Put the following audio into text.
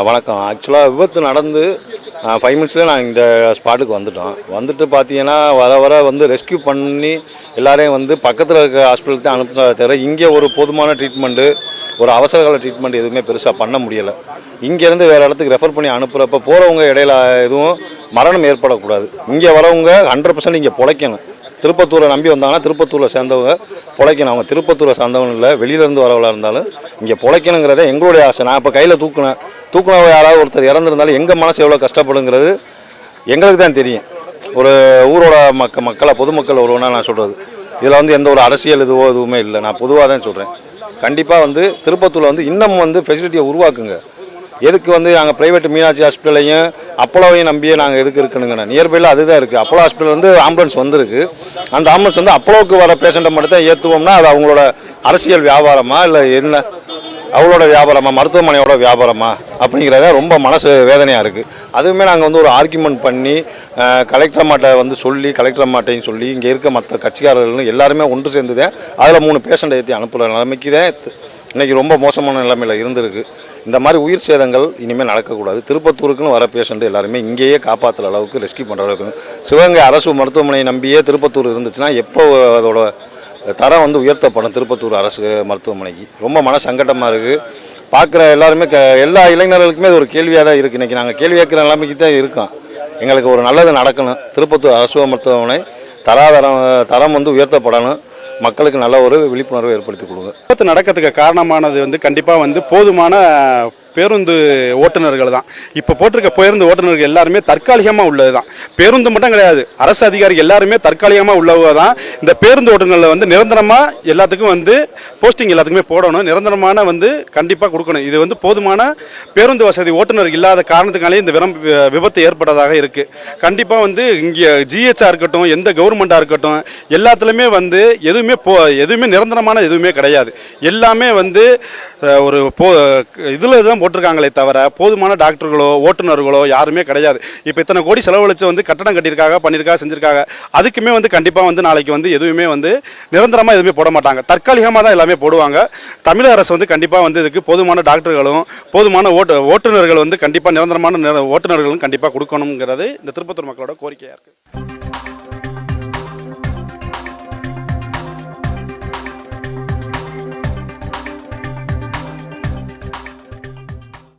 வணக்கம். ஆக்சுவலாக விபத்து நடந்து 5 மினிட்ஸில் நான் இந்த ஸ்பாட்டுக்கு வந்துட்டு பார்த்தீங்கன்னா வர வர ரெஸ்கியூ பண்ணி எல்லாரையும் பக்கத்தில் இருக்க ஹாஸ்பிட்டலுக்கு தான் அனுப்புறத தவிர இங்கே ஒரு போதுமான ட்ரீட்மெண்ட்டு, ஒரு அவசரகால ட்ரீட்மெண்ட் எதுவுமே பெருசாக பண்ண முடியலை. இங்கேருந்து வேறு இடத்துக்கு ரெஃபர் பண்ணி அனுப்புகிறப்ப போகிறவங்க இடையில எதுவும் மரணம் ஏற்படக்கூடாது. இங்கே வரவங்க 100% இங்கே பிழைக்கணும். திருப்பத்தூரை நம்பி வந்தாங்கன்னா திருப்பத்தூரில் சேர்ந்தவங்க பிழைக்கணும். அவங்க திருப்பத்தூரை சார்ந்தவங்க இல்லை, வெளியிலேருந்து வரவளாக இருந்தாலும் இங்கே பிழைக்கணுங்கிறதே எங்களுடைய ஆசை. நான் இப்போ கையில் தூக்குனவங்க யாராவது ஒருத்தர் இறந்துருந்தாலும் எங்கள் மனசு எவ்வளோ கஷ்டப்படுங்கிறது எங்களுக்கு தான் தெரியும். ஒரு ஊரோட மக்களை பொதுமக்கள் ஒருவனா நான் சொல்கிறது. இதில் எந்த ஒரு அரசியல் எதுவுமே இல்லை. நான் பொதுவாக தான் சொல்கிறேன். கண்டிப்பாக திருப்பத்தூரில் இன்னும் ஃபெசிலிட்டியை உருவாக்குங்க. எதுக்கு நாங்கள் ப்ரைவேட் மீனாட்சி ஹாஸ்பிட்டலையும் அப்போலோவையும் நம்பியே நாங்கள் எதுக்கு இருக்கணுங்கண்ணா. நியர்பையில் அதுதான் இருக்குது. அப்போலோ ஹாஸ்பிட்டல் ஆம்புலன்ஸ் வந்திருக்கு. அந்த ஆம்புலன்ஸ் அப்போலோவுக்கு வர பேஷண்ட்டை மட்டும் தான் ஏற்றுவோம்னா அது அவங்களோட அரசியல் வியாபாரமா இல்லை என்ன அவளோட வியாபாரமா, மருத்துவமனையோட வியாபாரமா அப்படிங்கிறத ரொம்ப மனசு வேதனையாக இருக்குது. அதுவுமே நாங்கள் ஒரு ஆர்கியூமெண்ட் பண்ணி கலெக்டர் அம்மாட்ட சொல்லி கலெக்டர் அம்மாட்டையும் சொல்லி இங்கே இருக்க மற்ற கட்சிக்காரர்களும் எல்லாருமே ஒன்று சேர்ந்துதான் அதில் 3 பேஷண்ட்டை ஏற்றி அனுப்புகிற நிலைமைக்கு தான் இன்றைக்கி ரொம்ப மோசமான நிலைமையில் இருந்திருக்கு. இந்த மாதிரி உயிர் சேதங்கள் இனிமேல் நடக்கக்கூடாது. திருப்பத்தூருக்குன்னு வர பேஷண்ட்டு எல்லாருமே இங்கேயே காப்பாற்றுற அளவுக்கு ரெஸ்கியூ பண்ணுற அளவுக்கு சிவகங்கை அரசு மருத்துவமனையை நம்பியே திருப்பத்தூர் இருந்துச்சுன்னா எப்போ அதோட தரம் உயர்த்தப்படும். திருப்பத்தூர் அரசு மருத்துவமனைக்கு ரொம்ப மன சங்கடமாக இருக்குது. பார்க்குற எல்லாருமே எல்லா இளைஞர்களுக்குமே அது ஒரு கேள்வியாக தான் இருக்குது. இன்றைக்கி நாங்கள் கேள்வி கேட்குற நிலைமைக்கு தான் இருக்கோம். எங்களுக்கு ஒரு நல்லது நடக்கணும். திருப்பத்தூர் அரசு மருத்துவமனை தரம் உயர்த்தப்படணும். மக்களுக்கு நல்ல ஒரு விழிப்புணர்வை ஏற்படுத்தி கொடுங்க. விபத்து நடக்கிறதுக்கு காரணமானது கண்டிப்பாக போதுமான பேருந்து ஓட்டுநர்கள் தான். இப்போ போட்டிருக்க பேருந்து ஓட்டுநர்கள் எல்லாருமே தற்காலிகமாக உள்ளது தான். பேருந்து மட்டும் கிடையாது, அரசு அதிகாரிகள் எல்லாருமே தற்காலிகமாக உள்ளவங்க தான். இந்த பேருந்து ஓட்டுநர்களை நிரந்தரமாக எல்லாத்துக்கும் போஸ்டிங் எல்லாத்துக்குமே போடணும். நிரந்தரமான கண்டிப்பாக கொடுக்கணும். இது போதுமான பேருந்து வசதி ஓட்டுநர் இல்லாத காரணத்துக்காலே இந்த விபத்து ஏற்பட்டதாக இருக்குது. கண்டிப்பாக இங்கே ஜிஹெச்சாக இருக்கட்டும், எந்த கவர்மெண்ட்டாக இருக்கட்டும், எல்லாத்துலேயுமே எதுவுமே நிரந்தரமான எதுவுமே கிடையாது. எல்லாமே ஒரு இதில் தான் போட்டிருக்காங்களே தவிர போதுமான டாக்டர்களோ ஓட்டுநர்களோ யாருமே கிடையாது. இப்போ இத்தனை கோடி செலவழித்து கட்டடம் கட்டியிருக்காங்க, பண்ணியிருக்காங்க, செஞ்சுருக்காங்க. அதுக்குமே நாளைக்கு எதுவுமே நிரந்தரமாக எதுவுமே போட மாட்டாங்க. தற்காலிகமாக தான் எல்லாமே போடுவாங்க. தமிழக அரசு கண்டிப்பாக இதுக்கு போதுமான டாக்டர்களும் போதுமான ஓட்டுநர்கள் கண்டிப்பாக நிரந்தரமான ஓட்டுநர்களும் கண்டிப்பாக கொடுக்கணுங்கிறது இந்த திருப்பத்தூர் மக்களோட கோரிக்கையாக இருக்குது.